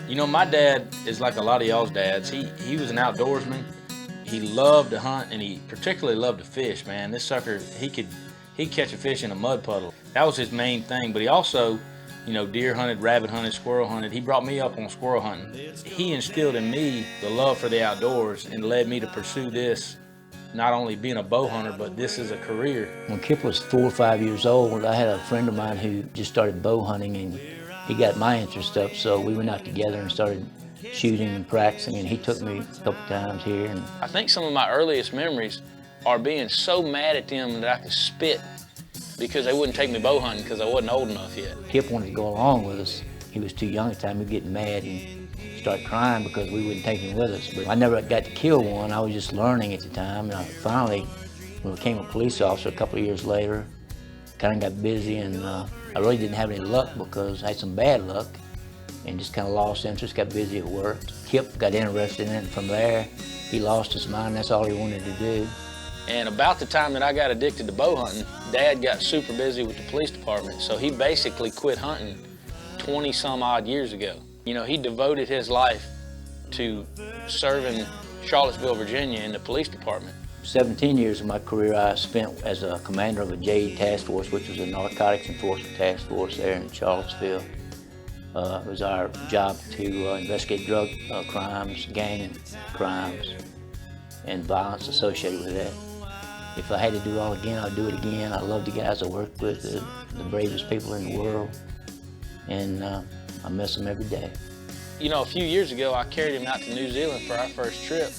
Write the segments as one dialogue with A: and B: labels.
A: You know, my dad is like a lot of y'all's dads. He was an outdoorsman. He loved to hunt, and he particularly loved to fish, man. This sucker, he'd catch a fish in a mud puddle. That was his main thing. But he also, you know, deer hunted, rabbit hunted, squirrel hunted. He brought me up on squirrel hunting. He instilled in me the love for the outdoors and led me to pursue this, not only being a bow hunter, but this is a career.
B: When Kip was 4 or 5 years old, I had a friend of mine who just started bow hunting, and he got my interest up, so we went out together and started shooting and practicing, and he took me a couple times here. And
A: I think some of my earliest memories are being so mad at them that I could spit because they wouldn't take me bow hunting because I wasn't old enough yet.
B: Kip wanted to go along with us. He was too young at the time. He'd get mad and start crying because we wouldn't take him with us. But I never got to kill one. I was just learning at the time. And I finally, when I became a police officer a couple of years later, kind of got busy, and I really didn't have any luck because I had some bad luck and just kind of lost interest, got busy at work. Kip got interested in it, and from there, he lost his mind. That's all he wanted to do.
A: And about the time that I got addicted to bow hunting, Dad got super busy with the police department, so he basically quit hunting 20 some odd years ago. You know, he devoted his life to serving Charlottesville, Virginia in the police department.
B: 17 years of my career I spent as a commander of a JE task force, which was a narcotics enforcement task force there in Charlottesville. It was our job to investigate drug crimes, gang crimes, and violence associated with that. If I had to do it all again, I'd do it again. I love the guys I worked with, the bravest people in the world, and I miss them every day.
A: You know, a few years ago, I carried him out to New Zealand for our first trip,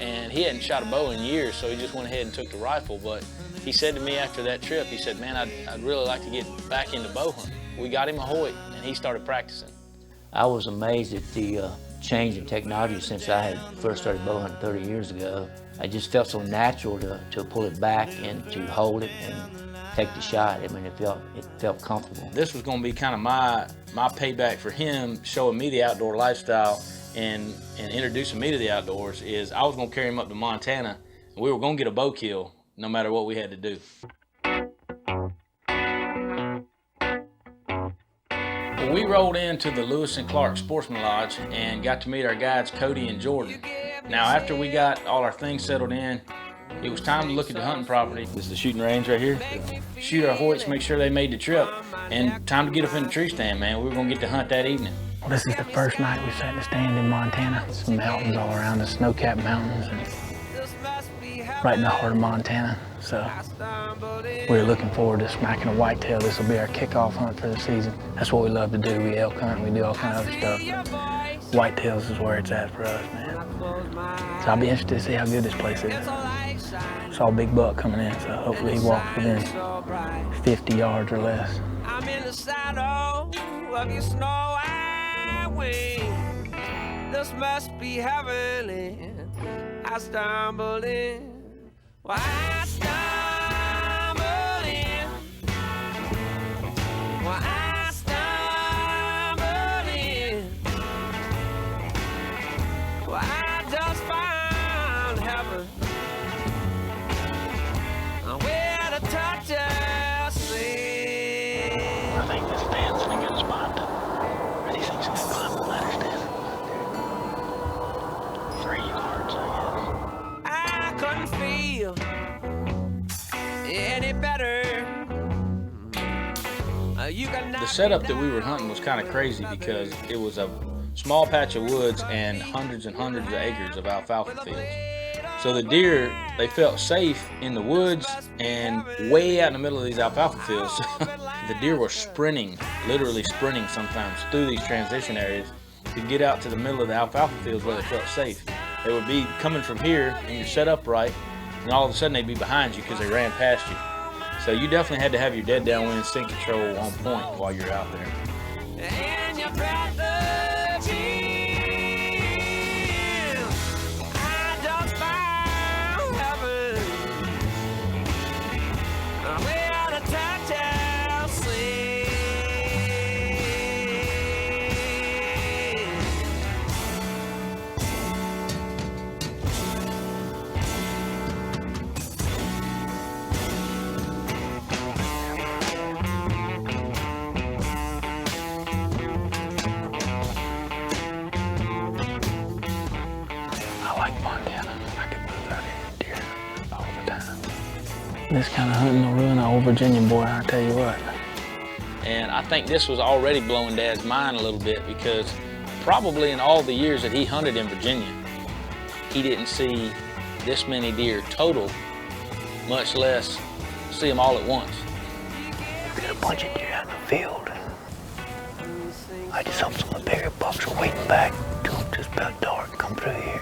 A: and he hadn't shot a bow in years, so he just went ahead and took the rifle. But he said to me after that trip, he said, man, I'd really like to get back into bow hunting. We got him a Hoyt, and he started practicing.
B: I was amazed at the change in technology since I had first started bow hunting 30 years ago. I just felt so natural to pull it back and to hold it and take the shot. I mean, it felt comfortable.
A: This was going to be kind of my payback for him, showing me the outdoor lifestyle and introducing me to the outdoors. Is I was going to carry him up to Montana, and we were going to get a bow kill no matter what we had to do. Well, we rolled into the Lewis and Clark Sportsman Lodge and got to meet our guides Cody and Jordan. Now, after we got all our things settled in, it was time to look at the hunting property. This is the shooting range right here. Shoot our Hoyts, make sure they made the trip, and time to get up in the tree stand, man. We were gonna get to hunt that evening.
C: Well, this is the first night we've sat in the stand in Montana. Some mountains all around us, snow-capped mountains, and right in the heart of Montana. So we're looking forward to smacking a whitetail. This will be our kickoff hunt for the season. That's what we love to do. We elk hunt, we do all kind of other stuff. But whitetails is where it's at for us, man. So I'll be interested to see how good this place is. Saw a big buck coming in, so hopefully he walks within 50 yards or less. I'm in the saddle of your snow white wing. This must be heavenly. I stumbled in. Well, I stumbled in. Well, I stumbled in. Well, I just found heaven. Where to touch a sea. I think this stand's in a good spot. Where these things can climb the ladder stand. 3 yards, I guess. I couldn't feel any better.
A: The setup that we were hunting was kind of crazy because it was a small patch of woods and hundreds of acres of alfalfa fields. So the deer, they felt safe in the woods and way out in the middle of these alfalfa fields. The deer were sprinting, literally sprinting sometimes through these transition areas to get out to the middle of the alfalfa fields where they felt safe. They would be coming from here and you're set up right, and all of a sudden they'd be behind you because they ran past you. So you definitely had to have your dead downwind scent control on point while you're out there.
C: And your breath again. I just found heaven. Where to touch and see. This kind of hunting will ruin an old Virginia boy, I tell you what.
A: And I think this was already blowing Dad's mind a little bit because probably in all the years that he hunted in Virginia, he didn't see this many deer total, much less see them all at once.
B: We got a bunch of deer out in the field. I just hope some of the bigger bucks are waiting back till it's just about dark to come through here.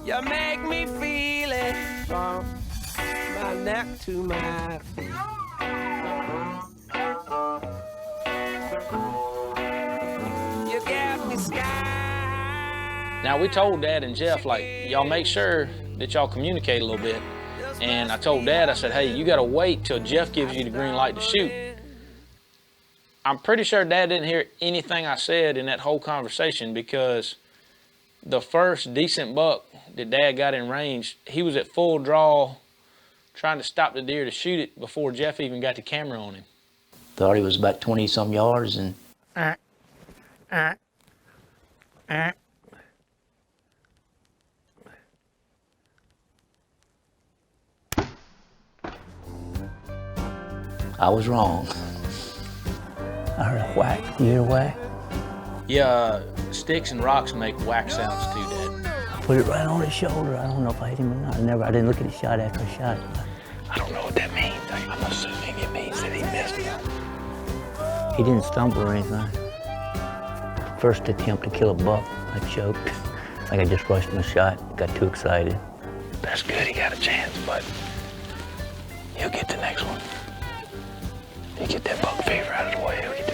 D: You make me feel it from my neck to my feet. You give me sky.
A: Now we told Dad and Jeff, like, y'all make sure that y'all communicate a little bit. And I told Dad, I said, hey, you gotta wait till Jeff gives you the green light to shoot. I'm pretty sure Dad didn't hear anything I said in that whole conversation because the first decent buck that Dad got in range, he was at full draw trying to stop the deer to shoot it before Jeff even got the camera on him.
B: Thought he was about 20-some yards and I was wrong. I heard a whack. You hear a whack?
A: Yeah, sticks and rocks make whack sounds too, Dad.
B: I put it right on his shoulder. I don't know if I hit him or not. I didn't look at his shot after I shot it.
C: I don't know what that means. I'm assuming it means that he missed it.
B: He didn't stumble or anything. First attempt to kill a buck, I choked. Like I just rushed my shot, got too excited.
C: That's good, he got a chance, but he'll get the next one. You get that buck fever out of the way, he'll get